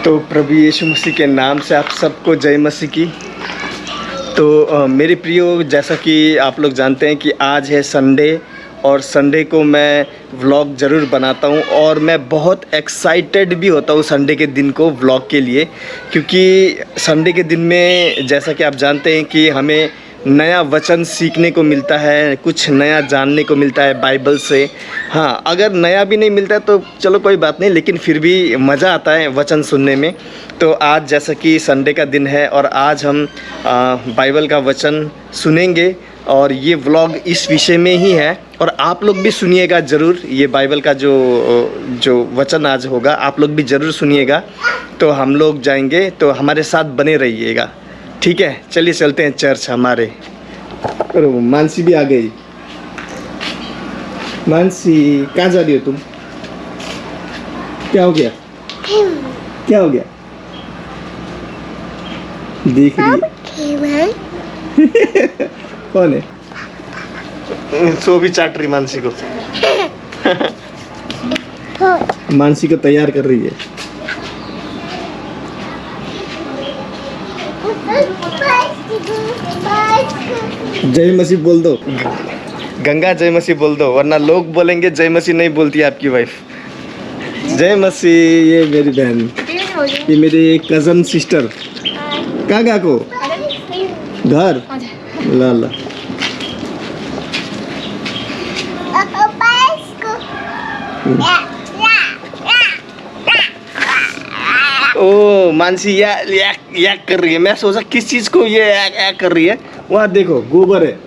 तो प्रभु यीशु मसीह के नाम से आप सबको जय मसीह की। तो मेरे प्रियो, जैसा कि आप लोग जानते हैं कि आज है संडे और संडे को मैं व्लॉग ज़रूर बनाता हूं और मैं बहुत एक्साइटेड भी होता हूं संडे के दिन को व्लॉग के लिए, क्योंकि संडे के दिन में जैसा कि आप जानते हैं कि हमें नया वचन सीखने को मिलता है, कुछ नया जानने को मिलता है बाइबल से। हाँ, अगर नया भी नहीं मिलता है तो चलो कोई बात नहीं, लेकिन फिर भी मज़ा आता है वचन सुनने में। तो आज जैसा कि संडे का दिन है और आज हम बाइबल का वचन सुनेंगे और ये व्लॉग इस विषय में ही है। और आप लोग भी सुनिएगा ज़रूर, ये बाइबल का जो वचन आज होगा आप लोग भी ज़रूर सुनिएगा। तो हम लोग जाएंगे, तो हमारे साथ बने रहिएगा, ठीक है। चलिए चलते हैं चर्च हमारे। अरे मानसी भी आ गई। मानसी कहाँ जा रही हो तुम? क्या हो गया? क्या हो गया? देख रही है? कौन है? सो भी चाट रही मानसी को। मानसी को तैयार कर रही है। जय मसीह बोल दो गंगा, जय मसीह बोल दो, वरना लोग बोलेंगे जय मसीह नहीं बोलती आपकी वाइफ। जय मसीह। ये मेरी बहन, ये मेरी कज़न सिस्टर। कहाँ गा को घर ला ला। ओ मानसी या कर रही है। मैं सोचा किस चीज़ को ये या कर रही है। वहाँ देखो गोबर है,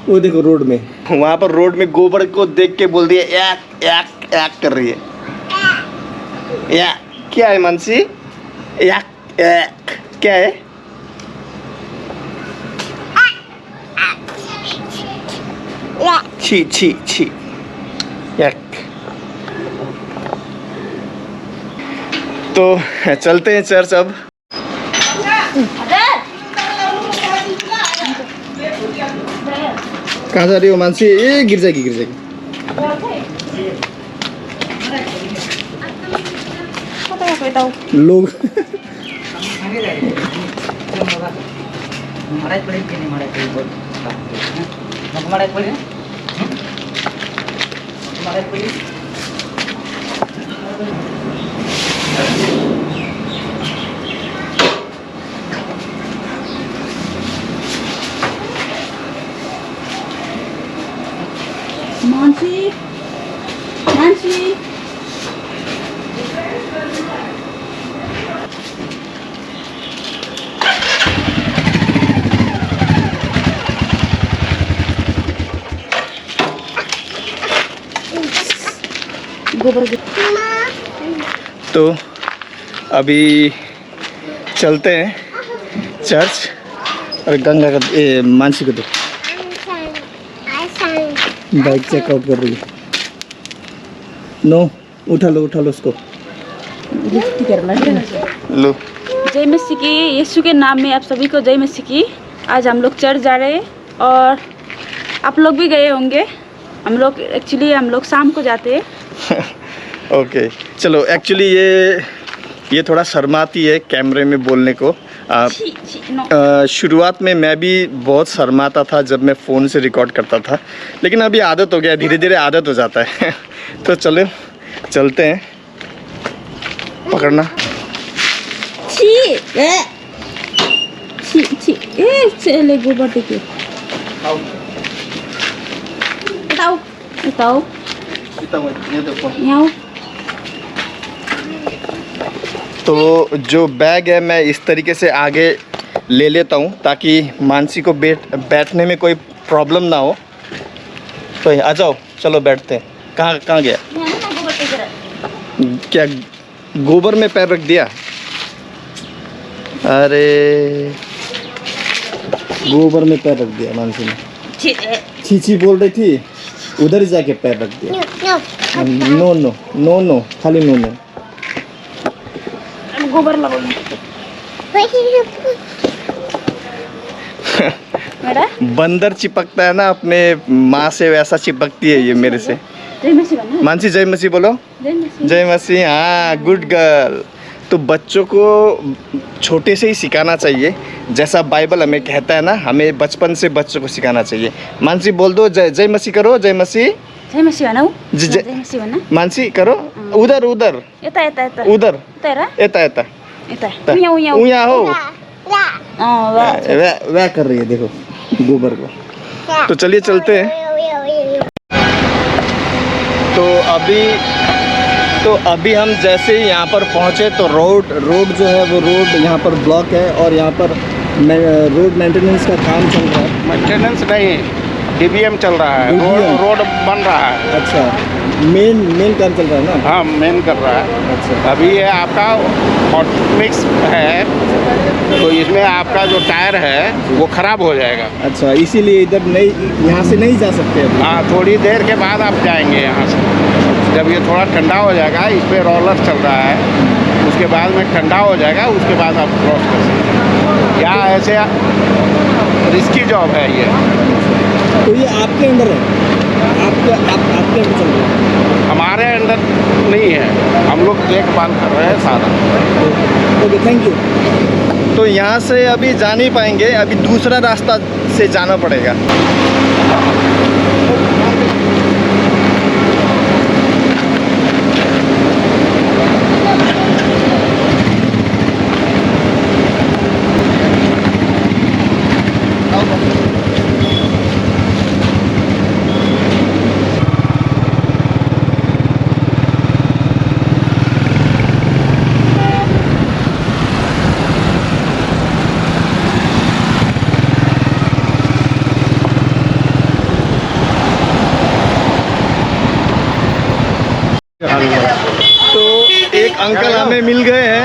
वो देखो रोड में, वहाँ पर रोड में गोबर को देख के बोल दिया या कर रही है। या क्या है मानसी? या क्या है? छी छी छी या। तो चलते हैं चर्च अब। कहाँ जा रही हो मानसी? ये गिर जाएगी गिर जाएगी। लोग मानसी मानसी गोबर। तो अभी चलते हैं चर्च और गंगा का मानसी को दो। बाइक चेकआउट कर रही है। नो, उठा लो उसको। लो। जय मसीह की। यीशु के नाम में आप सभी को जय मसीह की। आज हम लोग चर्च जा रहे हैं और आप लोग भी गए होंगे। हम लोग शाम को जाते हैं। ओके चलो। एक्चुअली ये थोड़ा शर्माती है कैमरे में बोलने को। शुरुआत में मैं भी बहुत शर्माता था जब मैं फ़ोन से रिकॉर्ड करता था, लेकिन अभी आदत हो गया, धीरे धीरे आदत हो जाता है। तो चलो चलते हैं। पकड़ना। चले गोबर देखे। बताओ तो जो बैग है मैं इस तरीके से आगे ले लेता हूँ ताकि मानसी को बैठने में कोई प्रॉब्लम ना हो। तो आ जाओ, चलो बैठते हैं। कहाँ गया? क्या गोबर में पैर रख दिया? अरे गोबर में पैर रख दिया मानसी ने। छी बोल रही थी, उधर ही जाके पैर रख दिया। नो खाली नो। गोबर लगो। बंदर चिपकता है ना अपने माँ से, वैसा चिपकती है ये मेरे से। मानसी जय मसीह बोलो। जय मसीह। हाँ, गुड गर्ल। तो बच्चों को छोटे से ही सिखाना चाहिए, जैसा बाइबल हमें कहता है ना, हमें बचपन से बच्चों को सिखाना चाहिए। मानसी बोल दो, जय जय मसीह करो, जय मसीह। जय मसीह भनौ। जय जय मसीह भन। मानसी करो, उधर उधर यता यता यता। उधर यता र? एता एता यता। उया उया। उया हो। वाह। वह कर रही है, देखो गोबर को। तो चलिए चलते हैं। तो अभी हम जैसे ही यहाँ पर पहुँचे तो रोड जो है वो रोड यहाँ पर ब्लॉक है और यहाँ पर रोड मेंटेनेंस का काम चल रहा है। मेंटेनेंस नहीं, डीबीएम चल रहा है, रोड बन रहा है। अच्छा, मेन काम चल रहा है ना? हाँ, मेन कर रहा है। अच्छा, अभी ये आपका हॉट मिक्स है, तो इसमें आपका जो टायर है वो ख़राब हो जाएगा। अच्छा, इसीलिए इधर नहीं, यहाँ से नहीं जा सकते अभी। हाँ, थोड़ी देर के बाद आप जाएंगे यहाँ से। जब ये थोड़ा ठंडा हो जाएगा, इस पर रोलर चल रहा है, उसके बाद में ठंडा हो जाएगा, उसके बाद आप क्रॉस कर सकते हैं। यहाँ ऐसे रिस्की जॉब है ये। तो ये आपके अंडर है? आपके अंडर चल रहा है? हमारे अंदर नहीं है, हम लोग देखभाल कर रहे हैं सारा। Okay, thank you. तो यहाँ से अभी जा नहीं पाएंगे, अभी दूसरा रास्ता से जाना पड़ेगा। तो एक अंकल हमें मिल गए हैं।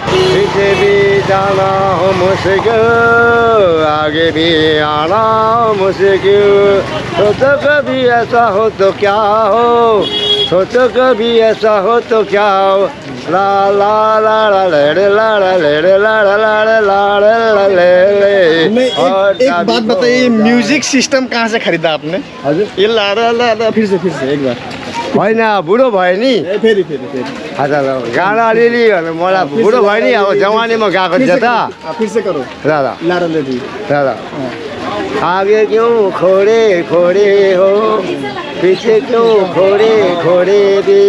पीछे भी जाना हो मुश्किल, आगे भी आना हो मुश्किल, सोचो कभी ऐसा हो तो क्या हो, सोचो कभी ऐसा हो तो क्या हो। ला ला ला ला ले ला ला ले ला ला ला ला ला ले। एक बात बताइए, म्यूजिक सिस्टम कहाँ से खरीदा आपने? ये ला ला ला, फिर से एक बार। होइन बुढो भयो नि फेरि हजुर गाना अलिअलि मलाई बुढो भयो नि अब जवानीमा गाएको थिएँ त फिर से करो। ल ल ला ला ले दी। ल ल आगे क्यों खोड़े खोड़े हो, पीछे क्यों खोड़े खोड़े भी,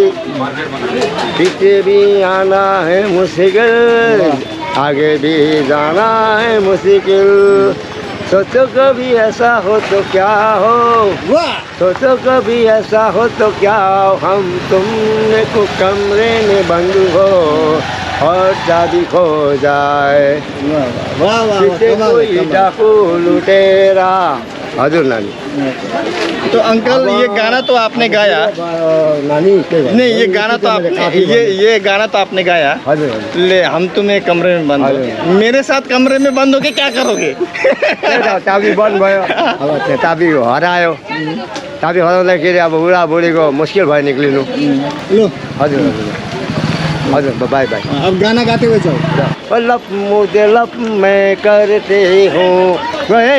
पीछे भी आना है मुश्किल, आगे भी जाना है मुश्किल, सोचो कभी ऐसा हो तो क्या हो, वाह, सोचो कभी ऐसा हो तो क्या हो, हम तुमने को कमरे में बंद हो और चाबी खो जाए, वाह वाह, पीछे कोई डाकू लुटेरा। हजुर नानी। तो अंकल ये गाना तो आपने गाया नानी नहीं, ये गाना तो आपने ये गाना तो आपने गाया। हजुर हजुर ले हम तुम्हें कमरे में बंद हो, मेरे साथ कमरे में बंद होके क्या करोगे? चाबी बन्द भयो, अब त्यो चाबी हरायो, चाबी हराउँदाखेरि अब बुढाबुढीको मुस्किल भयो निक्लिनु। लो हजुर हजुर हजुर बाई बाई। अब गाना गाते हुए जाओ। लप मुझे लप मैं करते हूँ, bye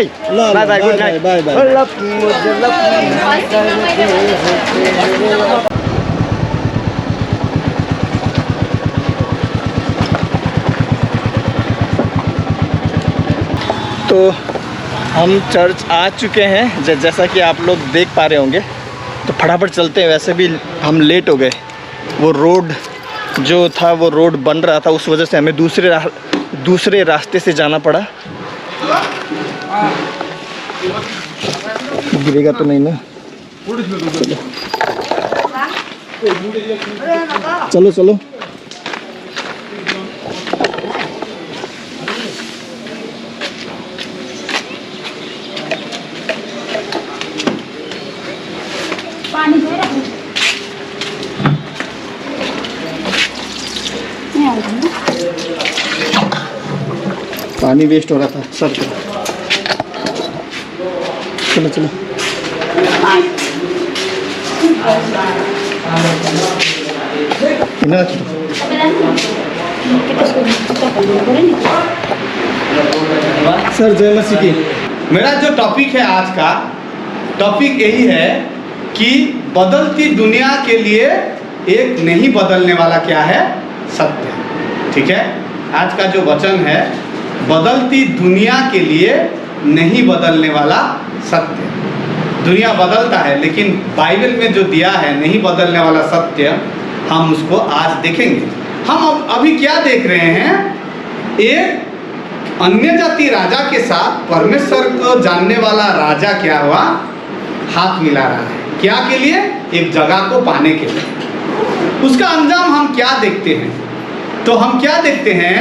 bye good night. Bye bye. लप मुझे लप मैं करते हूँ। तो हम चर्च आ चुके हैं, जैसा कि आप लोग देख पा रहे होंगे। तो फटाफट चलते हैं, वैसे भी हम लेट हो गए। वो रोड जो था वो रोड बन रहा था, उस वजह से हमें दूसरे रास्ते से जाना पड़ा। गिरेगा तो नहीं ना? चलो चलो। पानी वेस्ट हो रहा था सर। चलो चलो। सर जय मसीह की। मेरा जो टॉपिक है आज का टॉपिक यही है कि बदलती दुनिया के लिए एक नहीं बदलने वाला क्या है? सत्य। ठीक है, आज का जो वचन है, बदलती दुनिया के लिए नहीं बदलने वाला सत्य। दुनिया बदलता है, लेकिन बाइबल में जो दिया है नहीं बदलने वाला सत्य, हम उसको आज देखेंगे। हम अभी क्या देख रहे हैं, एक अन्य जाति राजा के साथ परमेश्वर को जानने वाला राजा क्या हुआ, हाथ मिला रहा है। क्या के लिए? एक जगह को पाने के लिए। उसका अंजाम हम क्या देखते हैं? तो हम क्या देखते हैं,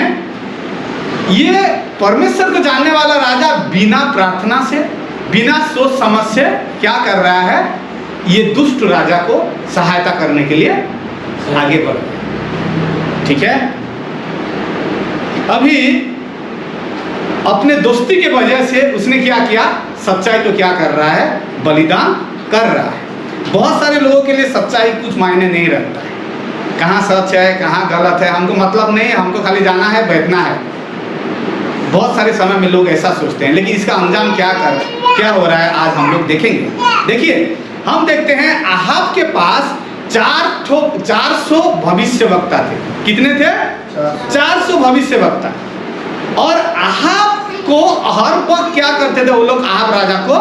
ये परमेश्वर को जानने वाला राजा बिना प्रार्थना से, बिना सोच समझ से क्या कर रहा है, ये दुष्ट राजा को सहायता करने के लिए आगे बढ़ रहा है। ठीक है, अभी अपने दोस्ती के वजह से उसने क्या किया, सच्चाई को क्या कर रहा है, बलिदान कर रहा है। बहुत सारे लोगों के लिए सच्चाई कुछ मायने नहीं रखता है, कहाँ सच है कहाँ गलत है हमको मतलब नहीं है, हमको खाली जाना है बैठना है। बहुत सारे समय में लोग ऐसा सोचते हैं, लेकिन इसका अंजाम क्या हो रहा है आज हम लोग देखेंगे। देखिए, हम देखते हैं अहाब के पास 400 भविष्यवक्ता थे। कितने थे? 400 भविष्यवक्ता। और अहाब को हर वक्त क्या करते थे वो लोग, अहाब राजा को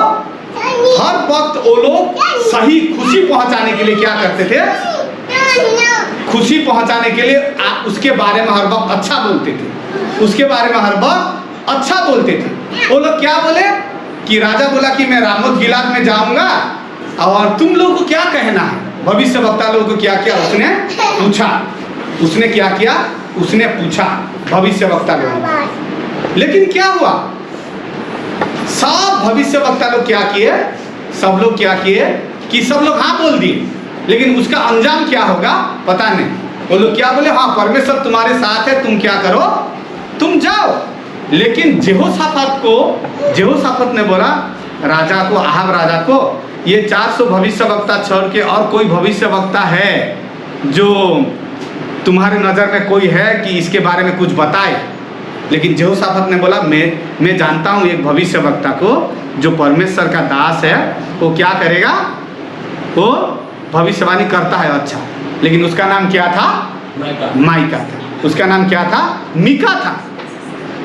हर वक्त वो लोग सही खुशी पहुंचाने के लिए क्या करते थे, खुशी पहुंचाने के लिए उसके बारे में हर वक्त अच्छा बोलते थे, उसके बारे में हर वक्त अच्छा बोलते थे। वो लोग क्या बोले कि राजा बोला कि मैं रामोत गिलाद में जाऊंगा और तुम लोगों को क्या कहना है। भविष्यवक्ता लोगों को क्या किया, उसने पूछा, उसने क्या किया, उसने पूछा भविष्यवक्ता लोगों को। लेकिन क्या हुआ, सब भविष्यवक्ता लोग क्या किए, सब लोग क्या किए कि सब लोग हाँ बोल दिए, लेकिन उसका अंजाम क्या होगा पता नहीं। वो लोग क्या बोले, हाँ परमेश्वर तुम्हारे साथ है, तुम क्या करो, तुम जाओ। लेकिन जेहोशाफात ने बोला राजा को, अहाब राजा को, ये 400 भविष्यवक्ता छोड़ के और कोई भविष्यवक्ता है जो तुम्हारे नज़र में कोई है कि इसके बारे में कुछ बताए। लेकिन जेहोशाफात ने बोला मैं जानता हूँ एक भविष्यवक्ता को जो परमेश्वर का दास है, वो क्या करेगा, वो भविष्यवाणी करता है अच्छा। लेकिन उसका नाम क्या था, माइका था। उसका नाम क्या था, मीका था।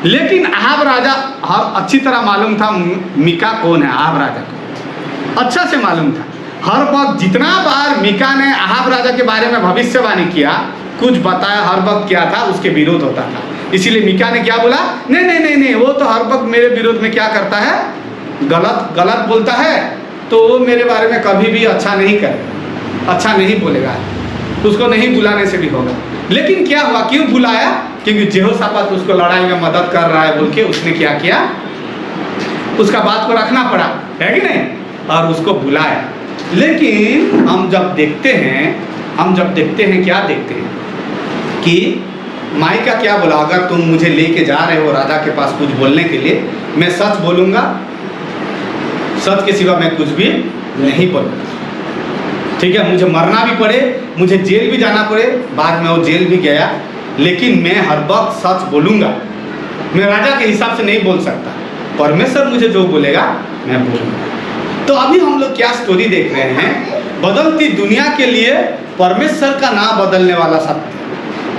लेकिन अहाब राजा हर अच्छी तरह मालूम था मीका कौन है, अहाब राजा को अच्छा से मालूम था। हर वक्त जितना बार मीका ने अहाब राजा के बारे में भविष्यवाणी किया, कुछ बताया, हर वक्त क्या था, उसके विरोध होता था। इसीलिए मीका ने क्या बोला, नहीं नहीं नहीं नहीं, वो तो हर वक्त मेरे विरोध में क्या करता है, गलत बोलता है, तो वो मेरे बारे में कभी भी अच्छा नहीं करेगा, अच्छा नहीं बोलेगा, उसको नहीं बुलाने से भी होगा। लेकिन क्या हुआ, क्यों बुलाया, क्योंकि जेहोशाफात उसको लड़ाई में मदद कर रहा है बोल के उसने क्या किया, उसका बात को रखना पड़ा, है कि नहीं, और उसको बुलाया। लेकिन हम जब देखते हैं क्या देखते हैं कि माइका क्या बोला, अगर तुम मुझे लेके जा रहे हो राजा के पास कुछ बोलने के लिए, मैं सच बोलूँगा, सच के सिवा मैं कुछ भी नहीं बोलूँगा। ठीक है, मुझे मरना भी पड़े, मुझे जेल भी जाना पड़े, बाद में वो जेल भी गया, लेकिन मैं हर वक्त सच बोलूँगा। मैं राजा के हिसाब से नहीं बोल सकता, परमेश्वर मुझे जो बोलेगा मैं बोलूँगा। तो अभी हम लोग क्या स्टोरी देख रहे हैं, बदलती दुनिया के लिए परमेश्वर का ना बदलने वाला सत्य।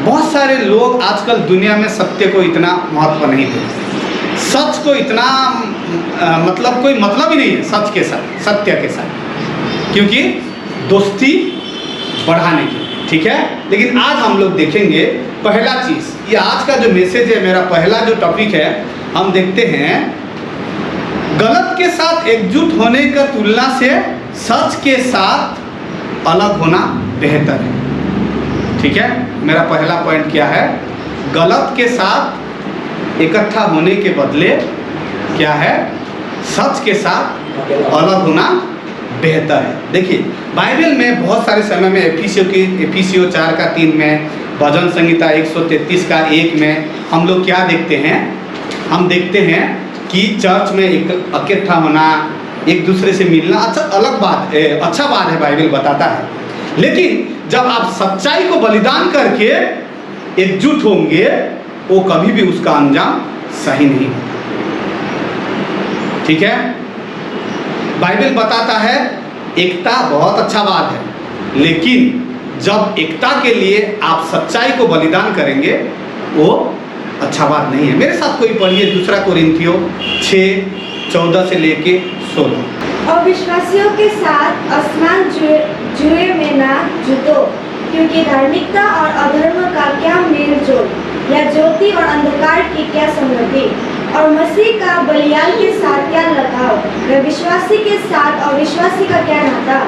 बहुत सारे लोग आजकल दुनिया में सत्य को इतना महत्व नहीं देते, सच को इतना मतलब कोई मतलब ही नहीं है सच के साथ, सत्य के साथ, क्योंकि दोस्ती बढ़ाने की। ठीक है, लेकिन आज हम लोग देखेंगे पहला चीज़, ये आज का जो मैसेज है, मेरा पहला जो टॉपिक है, हम देखते हैं गलत के साथ एकजुट होने का तुलना से सच के साथ अलग होना बेहतर है। ठीक है, मेरा पहला पॉइंट क्या है, गलत के साथ इकट्ठा होने के बदले क्या है, सच के साथ अलग होना बेहतर है। देखिए, बाइबल में बहुत सारे समय में एफिसियों 4:3 में, भजन संहिता 133 का 1 में हम लोग क्या देखते हैं, हम देखते हैं कि चर्च में इकट्ठा होना, एक दूसरे से मिलना अच्छा बात है, बाइबल बताता है। लेकिन जब आप सच्चाई को बलिदान करके एकजुट होंगे, वो कभी भी उसका अंजाम सही नहीं होगा। ठीक है, बाइबल बताता है एकता बहुत अच्छा बात है, लेकिन जब एकता के लिए आप सच्चाई को बलिदान करेंगे वो अच्छा बात नहीं है। मेरे साथ कोई पढ़िए दूसरा कोरिन्थियों 6:14 से लेके 16। अविश्वासियों के साथ असमान जुए में ना जुटो, क्योंकि धार्मिकता और अधर्म का क्या मेल जोल, या ज्योति और अंधकार की क्या संगति, और मसीह का बलियान के साथ क्या लगाव, व विश्वासी के साथ अविश्वासी का क्या नाता,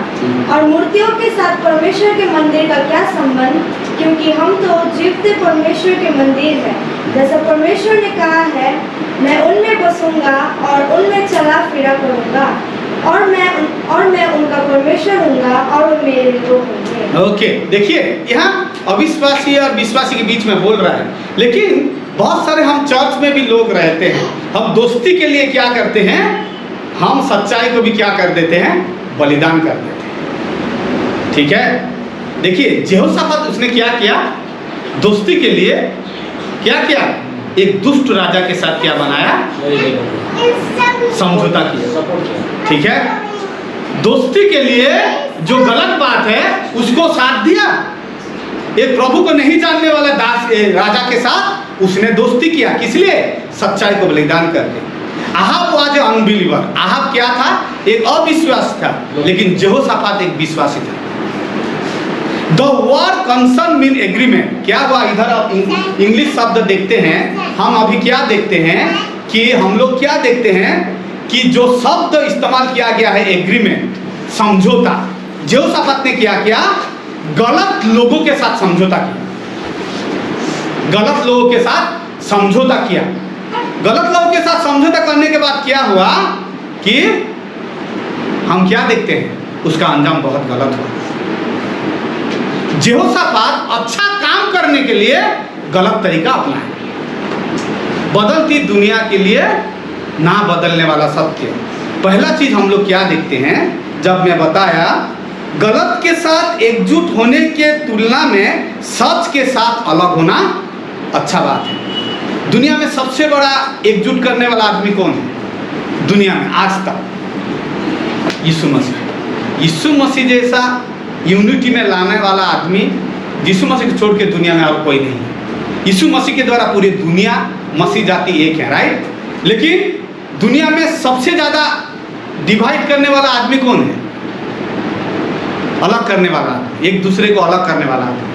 और मूर्तियों के साथ परमेश्वर के मंदिर का क्या संबंध, क्योंकि हम तो जीवते परमेश्वर के मंदिर हैं। जैसा परमेश्वर ने कहा है, मैं उनमें बसूंगा और उनमें चला फिरा करूंगा, और मैं उनका परमेश्वर हूँगा और वो मेरे लोग होंगे। ओके, देखिए यहाँ अविश्वासी और विश्वासी के बीच में बोल रहा है, लेकिन बहुत सारे हम चर्च में भी लोग रहते हैं, हम दोस्ती के लिए क्या करते हैं, हम सच्चाई को भी क्या कर देते हैं, बलिदान कर देते हैं। ठीक है, देखिए यहोशापात उसने क्या किया, दोस्ती के लिए क्या किया, एक दुष्ट राजा के साथ क्या बनाया, समझौता किया। ठीक है, दोस्ती के लिए जो गलत बात है उसको साथ दिया। एक प्रभु को नहीं जानने वाला दास राजा के साथ उसने दोस्ती किया, किस लिए, सच्चाई को बलिदान करके। आहाब वाज अनबिलीवर, आहाब क्या था, एक अविश्वास था, लेकिन यहोशापात एक विश्वासी था। The word concern mean agreement, क्या हुआ, इधर आप इंग्लिश शब्द देखते हैं, हम अभी क्या देखते हैं कि हम लोग क्या देखते हैं कि जो शब्द इस्तेमाल किया गया है एग्रीमेंट, समझौता, यहोशापात ने क्या किया, गलत लोगों के साथ समझौता किया, गलत लोगों के साथ समझौता किया। गलत लोगों के साथ समझौता करने के बाद क्या हुआ कि हम क्या देखते हैं, उसका अंजाम बहुत गलत हुआ। यहोशापात अच्छा काम करने के लिए गलत तरीका अपनाए, बदलती दुनिया के लिए ना बदलने वाला सत्य। पहला चीज हम लोग क्या देखते हैं, जब मैं बताया गलत के साथ एकजुट होने के तुलना में सच के साथ अलग होना अच्छा बात है। दुनिया में सबसे बड़ा एकजुट करने वाला आदमी कौन है दुनिया में आज तक, यीशु मसीह। यीशु मसीह जैसा यूनिटी में लाने वाला आदमी यीशु मसीह को छोड़ के दुनिया में और कोई नहीं है। यीशु मसीह के द्वारा पूरी दुनिया, मसीह जाति एक है, राइट। लेकिन दुनिया में सबसे ज़्यादा डिवाइड करने वाला आदमी कौन है, अलग करने वाला, एक दूसरे को अलग करने वाला आदमी,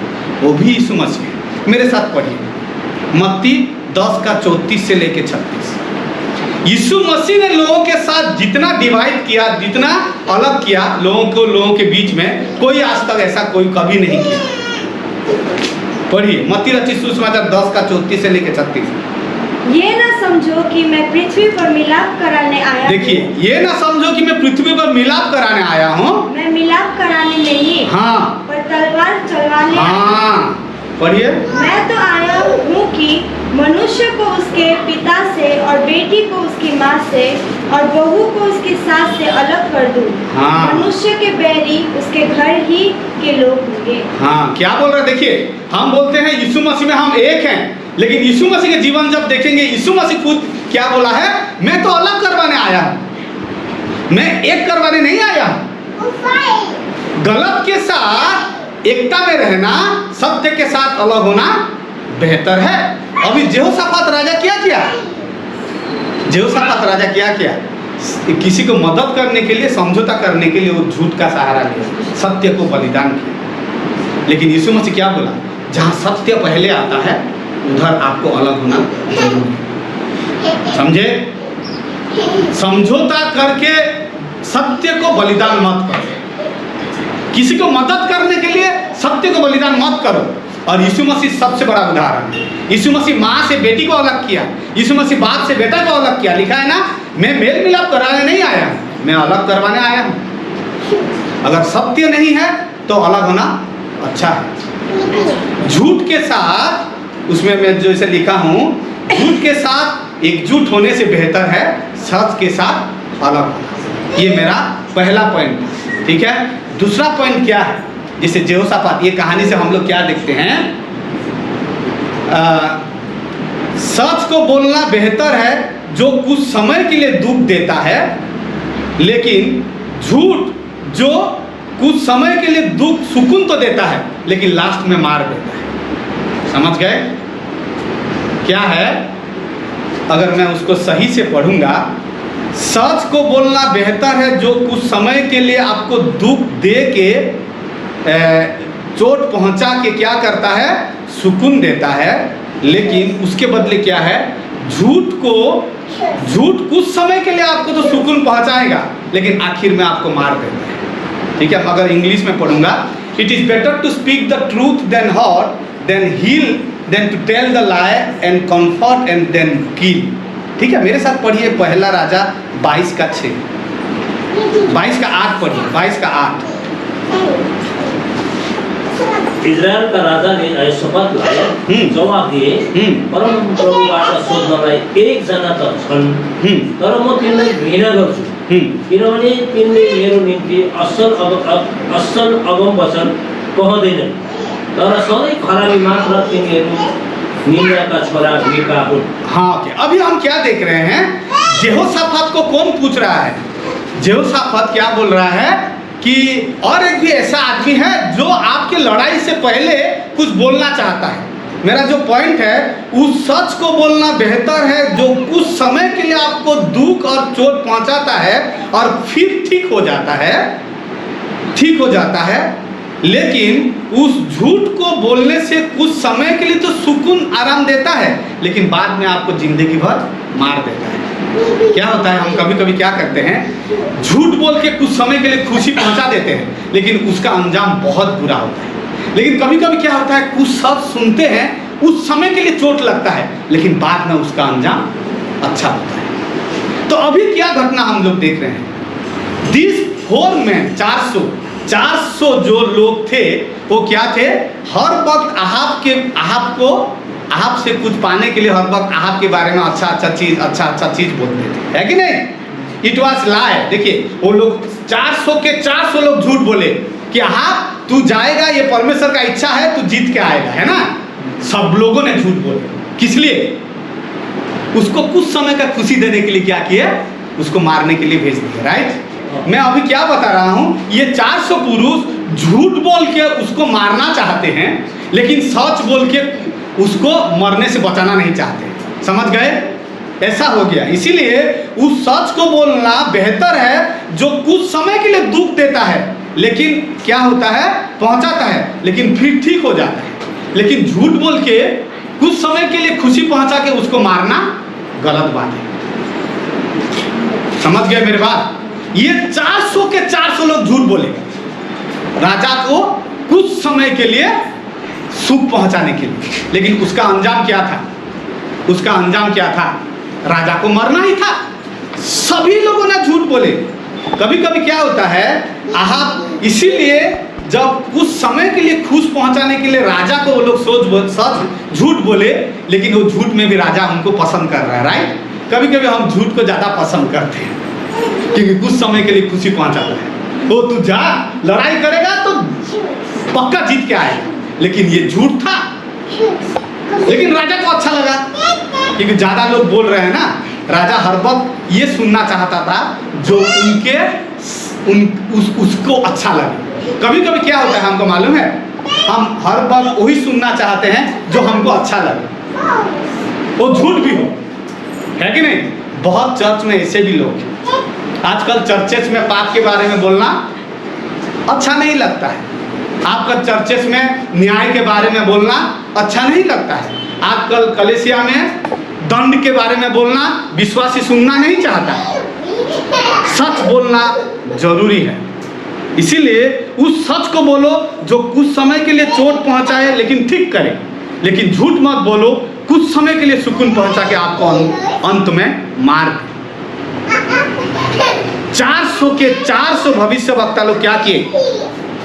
वो भी यीशु मसीह है। मेरे साथ पढ़िए मत्ती 10:34 से लेके 36। यीशु मसीह ने लोगों के साथ जितना डिवाइड किया, जितना अलग किया लोगों के बीच में, कोई आज तक ऐसा कोई कभी नहीं किया। पढ़िए मत्ती रचित सुसमाचार 10:34 से लेके 36। ये ना समझो कि मैं पृथ्वी पर मिलाप कराने आया। देखिए, ये ना समझो कि मैं पृथ्वी पर मिलाप कराने आया हूँ। मैं मिलाप कराने नहीं, हाँ, पर तलवार चलवाने। हाँ, पढ़िए। मैं तो आया हूँ कि मनुष्य को उसके पिता से और बेटी को उसकी माँ से और बहू को उसकी सास से अलग कर दूँ। हाँ। मनुष्य के बैरी उसके घर ही के लोग होंगे। हाँ, क्या बोल रहे हैं, देखिए हम बोलते हैं यीशु मसीह में हम एक हैं, लेकिन यीशु मसीह के जीवन जब देखेंगे, यीशु मसीह खुद क्या बोला है, मैं तो अलग करवाने आया हूँ, मैं एक करवाने नहीं आया। गलत के साथ एकता में रहना, सत्य के साथ अलग होना बेहतर है। अभी यहोशापात राजा क्या किया, यहोशापात राजा क्या किया, किसी को मदद करने के लिए, समझौता करने के लिए वो झूठ का सहारा लिया, सत्य को बलिदान किया। लेकिन यीशु मसीह क्या बोला, जहाँ सत्य पहले आता है उधर आपको अलग होना जरूरी है। समझे, समझौता करके सत्य को बलिदान मत करो, किसी को मदद करने के लिए सत्य को बलिदान मत करो। और यीशु मसीह सबसे बड़ा उदाहरण है। यीशु मसीह माँ से बेटी को अलग किया, यीशु मसीह बाप से बेटा को अलग किया। लिखा है ना, मैं मेल मिलाप कराने नहीं आया, मैं अलग करवाने आया हूँ। अगर सत्य नहीं है तो अलग होना अच्छा है। झूठ के साथ, उसमें मैं जैसे लिखा हूँ, झूठ के साथ एकजुट होने से बेहतर है सच के साथ अलग होना। ये मेरा पहला पॉइंट, ठीक है। दूसरा पॉइंट क्या है, जैसे यहोशापात, ये कहानी से हम लोग क्या देखते हैं, सच को बोलना बेहतर है जो कुछ समय के लिए दुख देता है, लेकिन झूठ जो कुछ समय के लिए दुख सुकून तो देता है लेकिन लास्ट में मार देता है। समझ गए? क्या है, अगर मैं उसको सही से पढ़ूंगा, सच को बोलना बेहतर है जो कुछ समय के लिए आपको दुख दे के चोट पहुंचा के क्या करता है, सुकून देता है, लेकिन उसके बदले क्या है, झूठ कुछ समय के लिए आपको तो सुकून पहुंचाएगा लेकिन आखिर में आपको मार देता है। ठीक है, अगर इंग्लिश में पढ़ूंगा, it is better to speak the truth then hurt then heal than to tell the lie and comfort and then kill. ठीक है, मेरे साथ पढ़िए पहला राजा 22:6, 22:8 पढ़िए, 22:8। इजरायल का राजा ने शपथ लाए, जवाब दिए, परम प्रभुबाट सोध्नलाई एकजना त छन्, तर म तिनलाई घृणा गर्छु, किनभने तिनले मेरो निम्ति असल अगम वचन कहँदैनन्, तर सधैँ खराबी मात्र तिनीहरू निन्दाका छोरा भिका हुन्। हाँ, अभी हम क्या देख रहे हैं, यहोशाफात को कौन पूछ रहा है, यहोशाफात क्या बोल रहा है कि और एक भी ऐसा आदमी है जो आपके लड़ाई से पहले कुछ बोलना चाहता है। मेरा जो पॉइंट है, उस सच को बोलना बेहतर है जो कुछ समय के लिए आपको दुख और चोट पहुंचाता है और फिर ठीक हो जाता है, लेकिन उस झूठ को बोलने से कुछ समय के लिए तो सुकून आराम देता है लेकिन बाद में आपको जिंदगी भर मार देता है। क्या होता है, हम कभी कभी क्या करते हैं, झूठ बोल के कुछ समय के लिए खुशी पहुंचा देते हैं लेकिन उसका अंजाम बहुत बुरा होता है। लेकिन कभी कभी क्या होता है, कुछ सच सुनते हैं, उस समय के लिए चोट लगता है लेकिन बाद में उसका अंजाम अच्छा होता है। तो अभी क्या घटना हम लोग देख रहे हैं, दिस 4 में 400 जो लोग थे वो क्या थे, हर वक्त आहब से कुछ पाने के लिए हर वक्त आहब के बारे में अच्छा चीज बोलते थे, है कि नहीं। इट वाज लाई। देखिए वो लोग 400 के 400 लोग झूठ बोले कि आहब तू जाएगा, ये परमेश्वर का इच्छा है, तू जीत के आएगा, है ना। सब लोगों ने झूठ बोले, किस लिए, उसको कुछ समय का खुशी देने के लिए क्या किया, उसको मारने के लिए भेज दिया, राइट। मैं अभी क्या बता रहा हूं, ये 400 पुरुष झूठ बोल के उसको मारना चाहते हैं लेकिन सच बोल के उसको मरने से बचाना नहीं चाहते, समझ गए, ऐसा हो गया। इसीलिए उस सच को बोलना बेहतर है जो कुछ समय के लिए दुख देता है लेकिन क्या होता है, पहुंचाता है लेकिन फिर ठीक हो जाता है। लेकिन झूठ बोल के कुछ समय के लिए खुशी पहुंचा के उसको मारना गलत बात है, समझ गए मेरे बात। ये 400 के 400 लोग झूठ बोले राजा को कुछ समय के लिए सुख पहुंचाने के लिए, लेकिन उसका अंजाम क्या था, उसका अंजाम क्या था, राजा को मरना ही था। सभी लोगों ने झूठ बोले। कभी कभी क्या होता है, आहब इसीलिए जब कुछ समय के लिए खुश पहुंचाने के लिए राजा को वो लोग सच झूठ बोले लेकिन वो झूठ में भी राजा उनको पसंद कर रहा है, राइट। कभी कभी हम झूठ को ज़्यादा पसंद करते हैं क्योंकि कुछ समय के लिए खुशी पहुंचाता है। तो तू जा, लड़ाई करेगा तो पक्का जीत के आएगा, लेकिन ये झूठ था। लेकिन राजा को अच्छा लगा क्योंकि ज़्यादा लोग बोल रहे हैं ना, राजा हर वक्त ये सुनना चाहता था जो उसको अच्छा लगे। कभी कभी क्या होता है हमको मालूम है, हम हर वक्त वही सुनना चाहते हैं जो हमको अच्छा लगे, वो झूठ भी हो, है कि नहीं। बहुत चर्च में ऐसे भी लोग हैं, आजकल चर्चेस में पाप के बारे में बोलना अच्छा नहीं लगता है, आपका चर्चेस में न्याय के बारे में बोलना अच्छा नहीं लगता है, आजकल कलेसिया में दंड के बारे में बोलना विश्वासी सुनना नहीं चाहता है। सच बोलना जरूरी है, इसीलिए उस सच को बोलो जो कुछ समय के लिए चोट पहुंचाए लेकिन ठीक करे, लेकिन झूठ मत बोलो कुछ समय के लिए सुकून पहुंचा के आपको अंत में मार दे। 400 के 400 भविष्यवक्ता लोग क्या किए,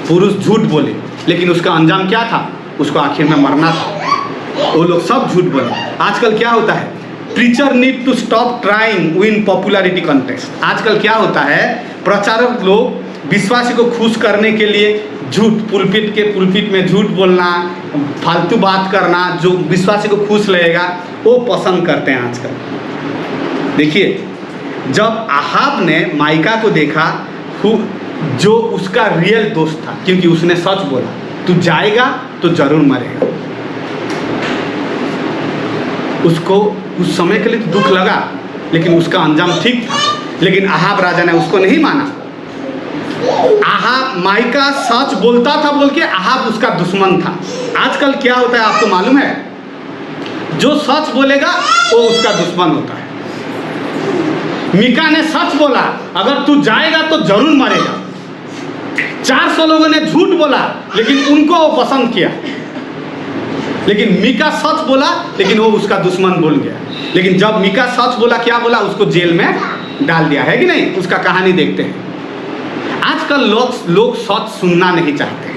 पुरुष झूठ बोले लेकिन उसका अंजाम क्या था, उसको आखिर में मरना था। वो लोग सब झूठ बोले। आजकल क्या होता है, preacher need to stop trying win popularity contest. आजकल क्या होता है, प्रचारक लोग विश्वासी को खुश करने के लिए झूठ, पुलपिट में झूठ बोलना, फालतू बात करना, जो विश्वासी को खुश लगेगा वो पसंद करते हैं आजकल। देखिए जब आहब ने माइका को देखा जो उसका रियल दोस्त था, क्योंकि उसने सच बोला, तू जाएगा तो जरूर मरेगा। उसको उस समय के लिए तो दुख लगा, लेकिन उसका अंजाम ठीक था। लेकिन अहाब राजा ने उसको नहीं माना। अहाब माइका सच बोलता था बोल के अहाब उसका दुश्मन था। आजकल क्या होता है आपको मालूम है? जो सच बोलेगा वो उसका दुश्मन होता है। मीका ने सच बोला, अगर तू जाएगा तो जरूर मरेगा। 400 लोगों ने झूठ बोला, लेकिन उनको वो पसंद किया। लेकिन मीका सच बोला, लेकिन वो उसका दुश्मन बोल गया। लेकिन जब मीका सच बोला, क्या बोला? उसको जेल में डाल दिया, है कि नहीं? उसका कहानी देखते हैं। आजकल लोग सच सुनना नहीं चाहते।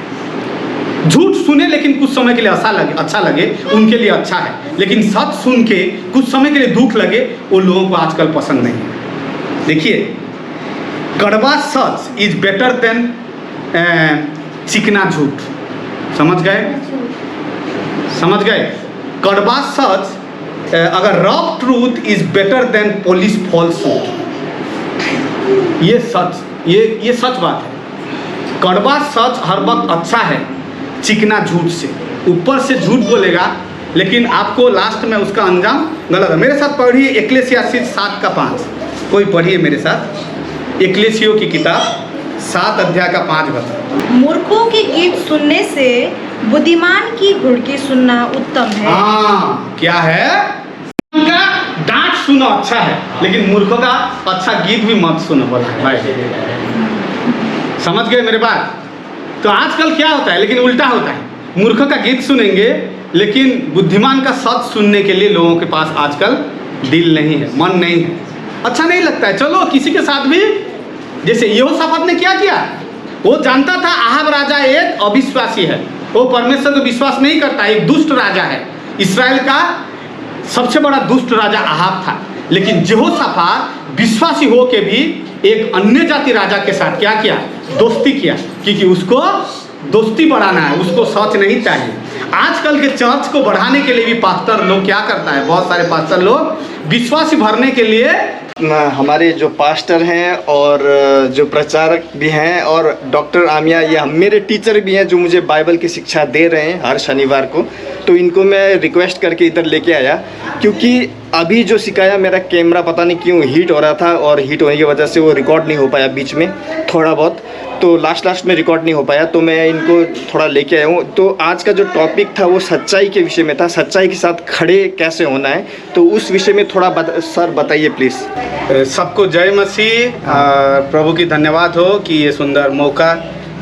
झूठ सुने लेकिन कुछ समय के लिए अच्छा लगे, उनके लिए अच्छा है। लेकिन सच सुन के कुछ समय के लिए दुख लगे, वो लोगों को आजकल पसंद नहीं है। देखिए, कड़वा सच इज बेटर देन चिकना झूठ। समझ गए? कड़वा सच, अगर rough truth is better than police falsehood. ये सच बात है। कड़वा सच हर वक्त अच्छा है चिकना झूठ से। ऊपर से झूठ बोलेगा, लेकिन आपको लास्ट में उसका अंजाम गलत है। मेरे साथ पढ़िए इक्लेसियास्टिस 7:5। कोई पढ़िए मेरे साथ इक्लेसियों की किताब 7 अध्याय का 5 बता। मूर्खों के गीत सुनने से बुद्धिमान की घुड़की सुनना उत्तम है। हाँ, क्या है? उनका डांट सुनो अच्छा है, लेकिन मूर्खों का अच्छा गीत भी मत सुनो बोला है भाई। समझ गए मेरे बात? तो आजकल क्या होता है, लेकिन उल्टा होता है। मूर्खों का गीत सुनेंगे, लेकिन बुद्धिमान का सच सुनने के लिए लोगों के पास आजकल दिल नहीं है, मन नहीं है, अच्छा नहीं लगता है। चलो किसी के साथ भी, जैसे यहोशापात ने क्या किया? वो जानता था अहाब राजा एक अविश्वासी है, वो परमेश्वर को विश्वास नहीं करता, एक दुष्ट राजा है। इस्राएल का सबसे बड़ा दुष्ट राजा अहाब था। लेकिन यहोशापात विश्वासी हो के भी एक अन्य जाति राजा के साथ क्या किया? दोस्ती किया, क्योंकि उसको दोस्ती बढ़ाना है, उसको सच नहीं चाहिए। आजकल के चर्च को बढ़ाने के लिए भी पास्टर लोग क्या करता है? बहुत सारे पास्टर लोग विश्वासी भरने के लिए हमारे जो पास्टर हैं और जो प्रचारक भी हैं और डॉक्टर आमिया, ये मेरे टीचर भी हैं जो मुझे बाइबल की शिक्षा दे रहे हैं हर शनिवार को। तो इनको मैं रिक्वेस्ट करके इधर लेके आया, क्योंकि अभी जो सिखाया मेरा कैमरा पता नहीं क्यों हीट हो रहा था, और हीट होने की वजह से वो रिकॉर्ड नहीं हो पाया बीच में थोड़ा बहुत, तो लास्ट में रिकॉर्ड नहीं हो पाया। तो मैं इनको थोड़ा लेके आया हूँ। तो आज का जो टॉपिक था वो सच्चाई के विषय में था, सच्चाई के साथ खड़े कैसे होना है। तो उस विषय में थोड़ा सर बताइए प्लीज़। सबको जय मसीह। प्रभु की धन्यवाद हो कि ये सुंदर मौका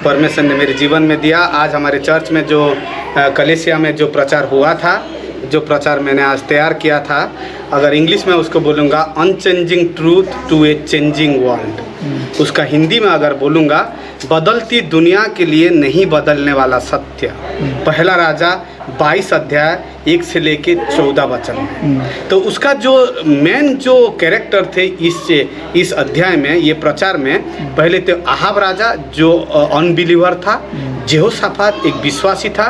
परमेश्वर ने मेरे जीवन में दिया। आज हमारे चर्च में जो कलीसिया में जो प्रचार हुआ था, जो प्रचार मैंने आज तैयार किया था, अगर इंग्लिश में उसको बोलूँगा unchanging truth to a changing world. उसका हिंदी में अगर बोलूँगा, बदलती दुनिया के लिए नहीं बदलने वाला सत्य। पहला राजा 22 अध्याय 1 से लेके 14 वचन में। तो उसका जो मेन जो कैरेक्टर थे इस अध्याय में, ये प्रचार में, पहले तो अहाब राजा जो अनबिलीवर था, यहोशापात एक विश्वासी था,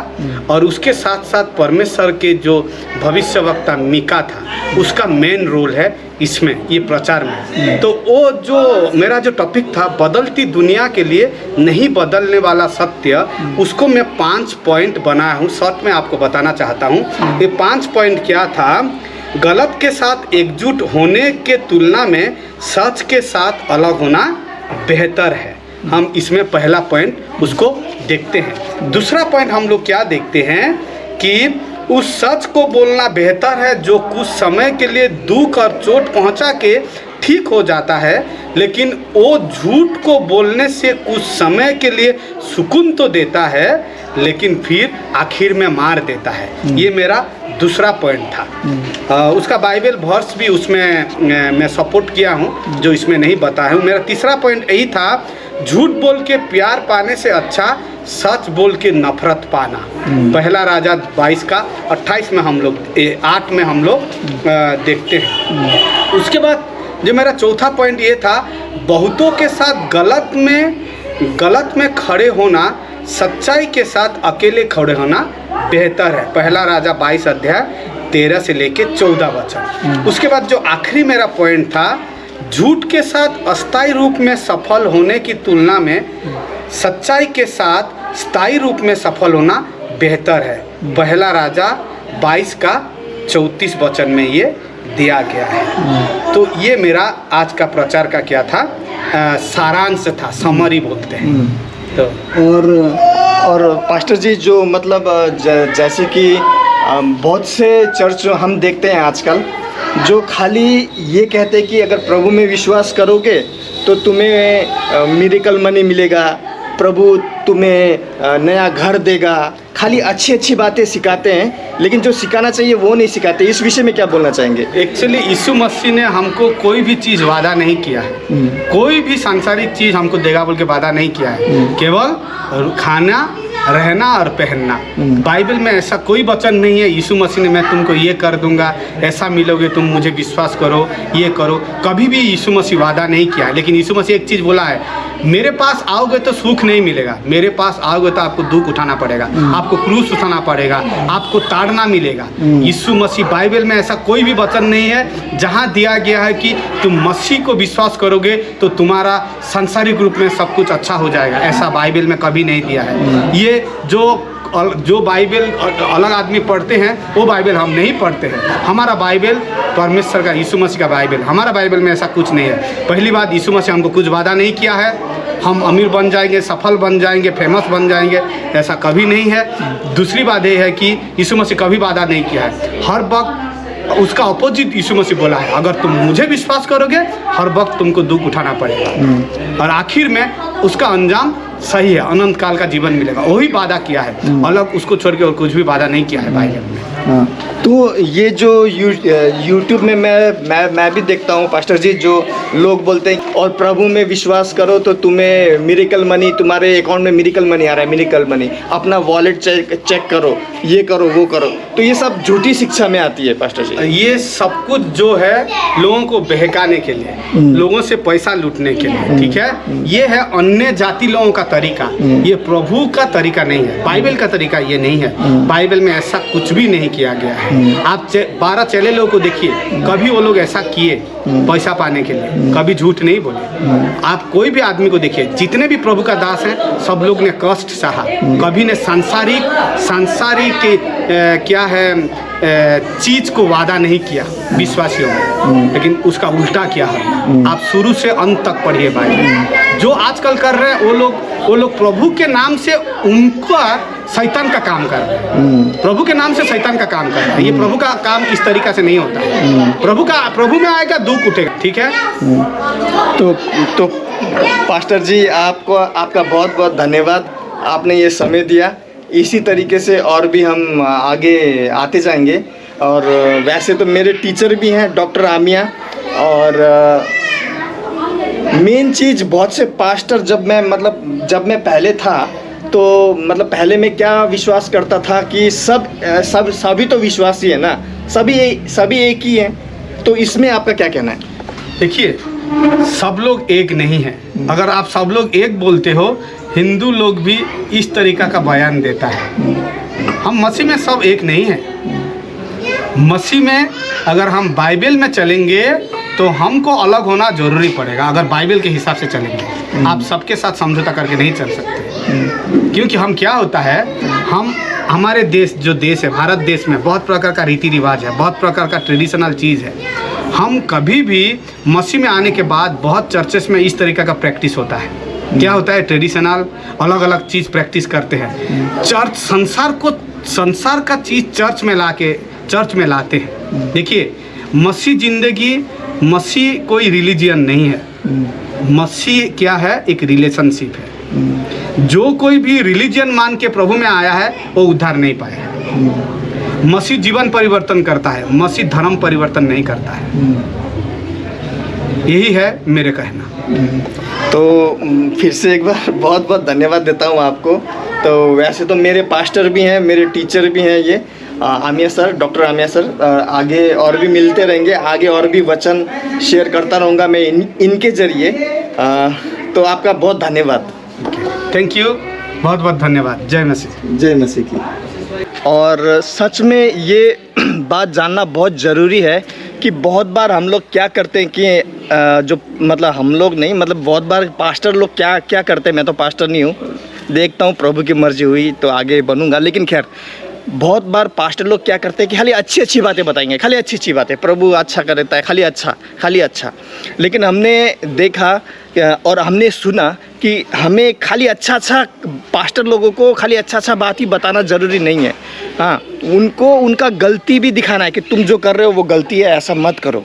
और उसके साथ साथ परमेश्वर के जो भविष्यवक्ता मीका था, उसका मेन रोल है इसमें, ये प्रचार में। तो वो जो मेरा जो टॉपिक था, बदलती दुनिया के लिए नहीं बदलने वाला सत्य, उसको मैं 5 पॉइंट बनाया हूँ। शॉर्ट में आपको बताना चाहता हूँ। ये 5 पॉइंट क्या था? गलत के साथ एकजुट होने के तुलना में सच के साथ अलग होना बेहतर है। हम इसमें पहला पॉइंट उसको देखते हैं। दूसरा पॉइंट हम लोग क्या देखते हैं कि उस सच को बोलना बेहतर है जो कुछ समय के लिए दुख और चोट पहुंचा के ठीक हो जाता है, लेकिन वो झूठ को बोलने से कुछ समय के लिए सुकून तो देता है, लेकिन फिर आखिर में मार देता है। ये मेरा दूसरा पॉइंट था। उसका बाइबल वर्स भी उसमें मैं सपोर्ट किया हूँ, जो इसमें नहीं बताया हूँ। मेरा तीसरा पॉइंट यही था, झूठ बोल के प्यार पाने से अच्छा सच बोल के नफरत पाना। पहला राजा 22 का 28 में हम लोग 8 में हम लोग देखते हैं। उसके बाद जो मेरा चौथा पॉइंट ये था, बहुतों के साथ गलत में खड़े होना, सच्चाई के साथ अकेले खड़े होना बेहतर है। पहला राजा 22 अध्याय 13 से लेके 14 वचन। उसके बाद जो आखिरी मेरा पॉइंट था, झूठ के साथ अस्थायी रूप में सफल होने की तुलना में सच्चाई के साथ स्थायी रूप में सफल होना बेहतर है। पहला राजा 22 का 34 वचन में ये दिया गया है। तो ये मेरा आज का प्रचार का क्या था, सारांश था, समरी बोलते हैं। तो और पास्टर जी जो मतलब जैसे कि बहुत से चर्च हम देखते हैं आजकल जो खाली ये कहते हैं कि अगर प्रभु में विश्वास करोगे तो तुम्हें मिरेकल मनी मिलेगा, प्रभु तुम्हें नया घर देगा, खाली अच्छी अच्छी बातें सिखाते हैं, लेकिन जो सिखाना चाहिए वो नहीं सिखाते। इस विषय में क्या बोलना चाहेंगे? एक्चुअली यीशु मसीह ने हमको कोई भी चीज़ वादा नहीं किया है, कोई भी सांसारिक चीज़ हमको देगा बोल के वादा नहीं किया है। केवल खाना, रहना और पहनना। बाइबल में ऐसा कोई वचन नहीं है यीशु मसीह ने मैं तुमको ये कर दूंगा, ऐसा मिलोगे, तुम मुझे विश्वास करो, ये करो। कभी भी यीशु मसीह वादा नहीं किया है। लेकिन यीशु मसीह एक चीज़ बोला है, मेरे पास आओगे तो सुख नहीं मिलेगा, मेरे पास आओगे तो आपको दुख उठाना पड़ेगा, आपको क्रूस उठाना पड़ेगा, आपको ताड़ना मिलेगा। यीशु मसीह बाइबल में ऐसा कोई भी वचन नहीं है जहाँ दिया गया है कि तुम मसीह को विश्वास करोगे तो तुम्हारा सांसारिक रूप में सब कुछ अच्छा हो जाएगा। ऐसा बाइबल में कभी नहीं दिया है। ये जो बाइबल अलग आदमी पढ़ते हैं वो बाइबल हम नहीं पढ़ते हैं। हमारा बाइबल परमेश्वर का, यीशु मसीह का बाइबल, हमारा बाइबल में ऐसा कुछ नहीं है। पहली बात, यीशु मसीह हमको कुछ वादा नहीं किया है हम अमीर बन जाएंगे, सफल बन जाएंगे, फेमस बन जाएंगे, ऐसा कभी नहीं है। दूसरी बात ये है कि यीशु मसीह कभी वादा नहीं किया है, हर वक्त उसका अपोजिट यीशु मसीह बोला है, अगर तुम मुझे विश्वास करोगे हर वक्त तुमको दुख उठाना पड़ेगा और आखिर में उसका अंजाम सही है, अनंत काल का जीवन मिलेगा। वही वादा किया है, अलग उसको छोड़ के और कुछ भी वादा नहीं किया है बाइबल में। तो ये जो यूट्यूब में मैं भी देखता हूँ पास्टर जी, जो लोग बोलते हैं और प्रभु में विश्वास करो तो तुम्हें मिरेकल मनी, तुम्हारे अकाउंट में मिरेकल मनी आ रहा है, मिरेकल मनी, अपना वॉलेट चेक करो, ये करो, वो करो। तो ये सब झूठी शिक्षा में आती है पास्टर जी। ये सब कुछ जो है लोगों को बहकाने के लिए, लोगों से पैसा लूटने के लिए, ठीक है। ये है अन्य जाति लोगों का तरीका, ये प्रभु का तरीका नहीं है, बाइबल का तरीका ये नहीं है। बाइबल में ऐसा कुछ भी नहीं किया गया है। आप 12 चेले लोगों को देखिए, कभी वो लोग ऐसा किए पैसा पाने के लिए, कभी झूठ नहीं बोले। आप कोई भी आदमी को देखिए, जितने भी प्रभु का दास हैं सब लोग ने कष्ट सहा, कभी ने सांसारिक क्या है चीज को वादा नहीं किया विश्वासियों में, लेकिन उसका उल्टा किया है। आप शुरू से अंत तक पढ़िए बाइबल। जो आजकल कर रहे हैं वो लोग प्रभु के नाम से उनका शैतान का काम कर रहे हैं, प्रभु के नाम से शैतान का काम कर रहे हैं। ये प्रभु का काम इस तरीका से नहीं होता। प्रभु में आएगा दुख उठेगा, ठीक है। तो पास्टर जी आपका बहुत बहुत धन्यवाद, आपने ये समय दिया। इसी तरीके से और भी हम आगे आते जाएंगे। और वैसे तो मेरे टीचर भी हैं डॉक्टर आमिया, और मेन चीज़ बहुत से पास्टर जब मैं पहले था तो पहले मैं क्या विश्वास करता था कि सभी तो विश्वासी है ना, सभी एक ही हैं। तो इसमें आपका क्या कहना है? देखिए, सब लोग एक नहीं है। अगर आप सब लोग एक बोलते हो, हिंदू लोग भी इस तरीका का बयान देता है। हम मसीह में सब एक नहीं है। मसीह में अगर हम बाइबल में चलेंगे तो हमको अलग होना जरूरी पड़ेगा। अगर बाइबल के हिसाब से चलेंगे, आप सबके साथ समझौता करके नहीं चल सकते। क्योंकि हम क्या होता है, हमारे देश है भारत देश में बहुत प्रकार का रीति रिवाज है, बहुत प्रकार का ट्रेडिशनल चीज़ है। हम कभी भी मसीह में आने के बाद बहुत चर्चेस में इस तरीका का प्रैक्टिस होता है। क्या होता है, ट्रेडिशनल अलग अलग चीज़ प्रैक्टिस करते हैं। चर्च संसार का चीज़ चर्च में लाते हैं। देखिए, मसीह कोई रिलीजियन नहीं है। मसीह क्या है, एक रिलेशनशिप है। जो कोई भी रिलीजियन मान के प्रभु में आया है वो उद्धार नहीं पाया है। मसीह जीवन परिवर्तन करता है, मसीह धर्म परिवर्तन नहीं करता है। यही है मेरे कहना। तो फिर से एक बार बहुत बहुत धन्यवाद देता हूँ आपको। तो वैसे तो मेरे पास्टर भी हैं, मेरे टीचर भी हैं, ये आमिया सर, डॉक्टर आमिया सर। आगे और भी मिलते रहेंगे, आगे और भी वचन शेयर करता रहूँगा मैं इनके ज़रिए। तो आपका बहुत धन्यवाद। थैंक यू, बहुत बहुत धन्यवाद। जय मसीह। जय मसीह की। और सच में ये बात जानना बहुत ज़रूरी है कि बहुत बार हम लोग क्या करते हैं कि जो हम लोग नहीं, बहुत बार पास्टर लोग क्या करते हैं। मैं तो पास्टर नहीं हूँ, देखता हूँ प्रभु की मर्जी हुई तो आगे बनूंगा। लेकिन खैर, बहुत बार पास्टर लोग क्या करते हैं कि खाली अच्छी अच्छी बातें बताएंगे, खाली अच्छी अच्छी बातें, प्रभु अच्छा करता है, खाली अच्छा। लेकिन हमने देखा और हमने सुना कि हमें खाली अच्छा अच्छा पास्टर लोगों को खाली अच्छा अच्छा बात ही बताना ज़रूरी नहीं है। हाँ, उनको उनका गलती भी दिखाना है कि तुम जो कर रहे हो वो गलती है, ऐसा मत करो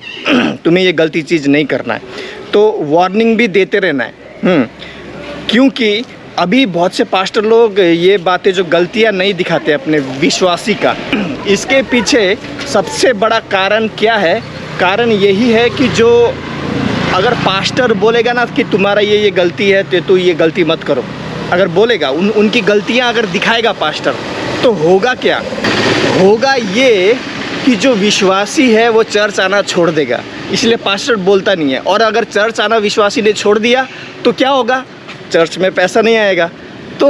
तुम्हें ये गलती चीज़ नहीं करना है। तो वार्निंग भी देते रहना है। क्योंकि अभी बहुत से पास्टर लोग ये बातें जो गलतियां नहीं दिखाते अपने विश्वासी का, इसके पीछे सबसे बड़ा कारण क्या है? कारण यही है कि जो अगर पास्टर बोलेगा ना कि तुम्हारा ये गलती है तो ये गलती मत करो, अगर बोलेगा उनकी गलतियां अगर दिखाएगा पास्टर, तो होगा क्या? होगा ये कि जो विश्वासी है वो चर्च आना छोड़ देगा, इसलिए पास्टर बोलता नहीं है। और अगर चर्च आना विश्वासी ने छोड़ दिया तो क्या होगा? चर्च में पैसा नहीं आएगा। तो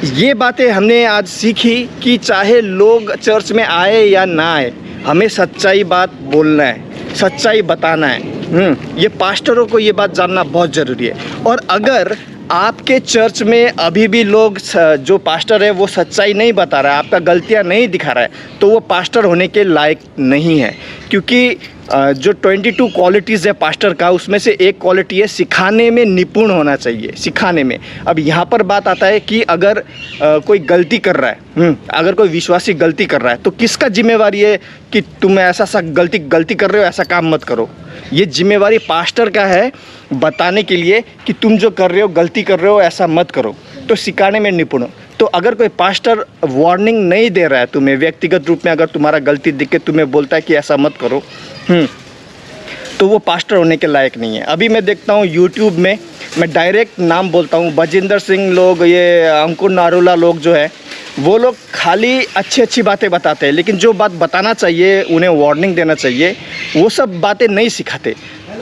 ये बातें हमने आज सीखी कि चाहे लोग चर्च में आए या ना आए, हमें सच्चाई बात बोलना है, सच्चाई बताना है। ये पास्टरों को ये बात जानना बहुत ज़रूरी है। और अगर आपके चर्च में अभी भी लोग जो पास्टर है वो सच्चाई नहीं बता रहा है, आपका गलतियां नहीं दिखा रहा है, तो वो पास्टर होने के लायक नहीं है। क्योंकि जो 22 क्वालिटीज़ है पास्टर का, उसमें से एक क्वालिटी है सिखाने में निपुण होना चाहिए, सिखाने में। अब यहाँ पर बात आता है कि अगर कोई गलती कर रहा है, अगर कोई विश्वासी गलती कर रहा है, तो किसका जिम्मेवारी है कि तुम ऐसा गलती कर रहे हो, ऐसा काम मत करो? ये जिम्मेवारी पास्टर का है बताने के लिए कि तुम जो कर रहे हो गलती कर रहे हो, ऐसा मत करो। तो सिखाने में निपुण हो। तो अगर कोई पास्टर वार्निंग नहीं दे रहा है तुम्हें व्यक्तिगत रूप में, अगर तुम्हारा गलती दिख के तुम्हें बोलता है कि ऐसा मत करो, तो वो पास्टर होने के लायक नहीं है। अभी मैं देखता हूँ यूट्यूब में, मैं डायरेक्ट नाम बोलता हूँ, बजिंदर सिंह लोग, ये अंकुर नारूला लोग जो है, वो लोग खाली अच्छी अच्छी बातें बताते हैं, लेकिन जो बात बताना चाहिए, उन्हें वार्निंग देना चाहिए, वो सब बातें नहीं सिखाते।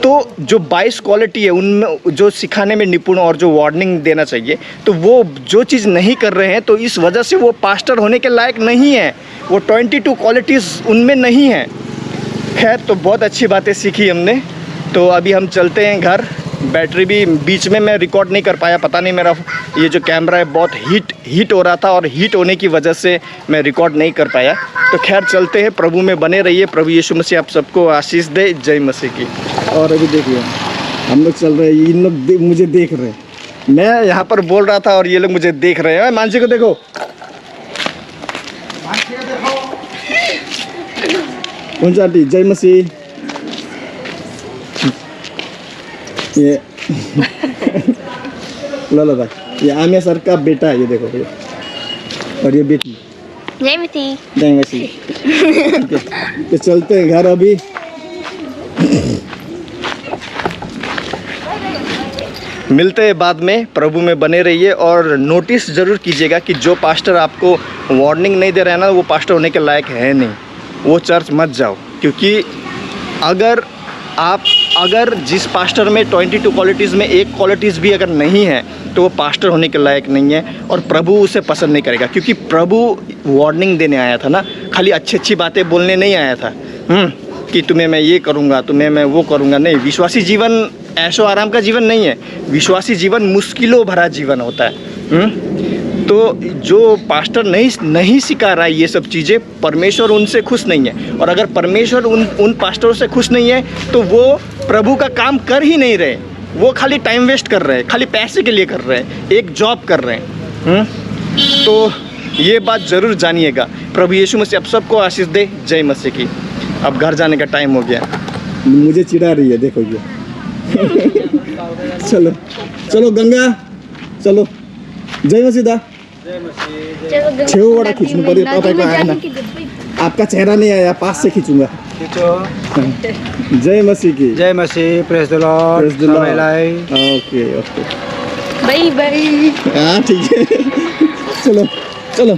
तो जो 22 क्वालिटी है उनमें जो सिखाने में निपुण और जो वार्निंग देना चाहिए, तो वो जो चीज़ नहीं कर रहे हैं, तो इस वजह से वो पास्टर होने के लायक नहीं है। वो 22 क्वालिटीज़ उनमें नहीं है। खैर, तो बहुत अच्छी बातें सीखी हमने। तो अभी हम चलते हैं घर। बैटरी भी बीच में मैं रिकॉर्ड नहीं कर पाया, पता नहीं मेरा ये जो कैमरा है बहुत हीट हो रहा था, और हीट होने की वजह से मैं रिकॉर्ड नहीं कर पाया। तो खैर चलते हैं, प्रभु में बने रहिए। प्रभु यीशु मसीह आप सबको आशीष दे। जय मसीह की। और अभी देखिए हम लोग चल रहे हैं, इन लोग मुझे देख रहे हैं, मैं यहाँ पर बोल रहा था और ये लोग मुझे देख रहे हैं। मानसी को देखो, कौन आंटी? जय मसीह। ये लो भाई, ये आमिया सर का बेटा है, ये देखो ये, और ये बेटी। जय मसीह। जय मसीह। तो चलते हैं घर अभी। मिलते हैं बाद में। प्रभु में बने रहिए और नोटिस ज़रूर कीजिएगा कि जो पास्टर आपको वार्निंग नहीं दे रहा है ना, वो पास्टर होने के लायक है नहीं। वो चर्च मत जाओ, क्योंकि अगर जिस पास्टर में 22 क्वालिटीज़ में एक क्वालिटीज़ भी अगर नहीं है, तो वो पास्टर होने के लायक नहीं है, और प्रभु उसे पसंद नहीं करेगा। क्योंकि प्रभु वार्निंग देने आया था ना, खाली अच्छी अच्छी बातें बोलने नहीं आया था कि तुम्हें मैं ये करूँगा, तुम्हें मैं वो करूँगा। नहीं, विश्वासी जीवन ऐशो आराम का जीवन नहीं है। विश्वासी जीवन मुश्किलों भरा जीवन होता है। तो जो पास्टर नहीं सिखा रहा है ये सब चीज़ें, परमेश्वर उनसे खुश नहीं है। और अगर परमेश्वर उन पास्टरों से खुश नहीं है, तो वो प्रभु का काम कर ही नहीं रहे। वो खाली टाइम वेस्ट कर रहे हैं, खाली पैसे के लिए कर रहे हैं, एक जॉब कर रहे हैं। तो ये बात ज़रूर जानिएगा। प्रभु यीशु मसीह आप सबको आशीष दे। जय मसीह की। अब घर जाने का टाइम हो गया। मुझे चिढ़ा रही है, देखो ये। चलो चलो गंगा, चलो। जय मसीह दा। छेव बड़ा खींचना पड़ेगा, पापा को आया ना, आपका चेहरा नहीं आया, पास से खींचूंगा। जय मसीह की। जय मसीह। Praise the lord. Praise the lord. Okay okay, bye bye. हाँ ठीक है। चलो चलो।